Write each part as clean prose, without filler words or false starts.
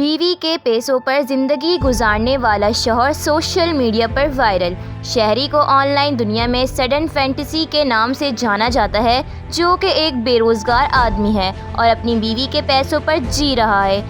बीवी के पैसों पर जिंदगी गुजारने वाला शौहर सोशल मीडिया पर वायरल। शहरी को ऑनलाइन दुनिया में सडन फैंटेसी के नाम से जाना जाता है, जो कि एक बेरोजगार आदमी है और अपनी बीवी के पैसों पर जी रहा है।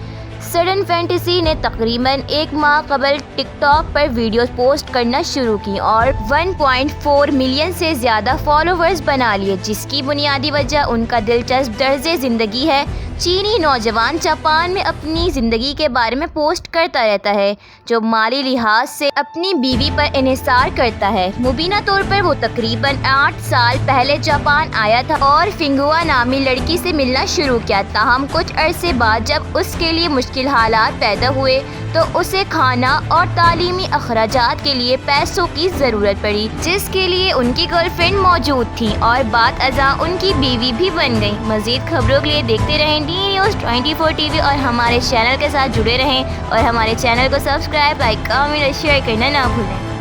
सडन फैंटेसी ने तकरीबन एक माह कबल टिकटॉक पर वीडियोस पोस्ट करना शुरू की और 1.4 मिलियन से ज़्यादा फॉलोवर्स बना लिए, जिसकी बुनियादी वजह उनका दिलचस्प तर्ज़े ज़िंदगी है। चीनी नौजवान जापान में अपनी ज़िंदगी के बारे में पोस्ट करता रहता है, जो माली लिहाज से अपनी बीवी पर इन्हिसार करता है। मुबीना तौर पर वो तकरीबन 8 साल पहले जापान आया था और फिंगुआ नामी लड़की से मिलना शुरू किया। ताहम कुछ अरसे बाद जब उसके लिए मुश्किल हालात पैदा हुए तो उसे खाना और तालीमी अखराजात के लिए पैसों की ज़रूरत पड़ी, जिसके लिए उनकी गर्लफ्रेंड मौजूद थी और बाद अज़ा उनकी बीवी भी बन गई। मज़ीद खबरों के लिए देखते रहें DNews24 TV और हमारे चैनल के साथ जुड़े रहें और हमारे चैनल को सब्सक्राइब, लाइक, कमेंट और शेयर करना ना भूलें।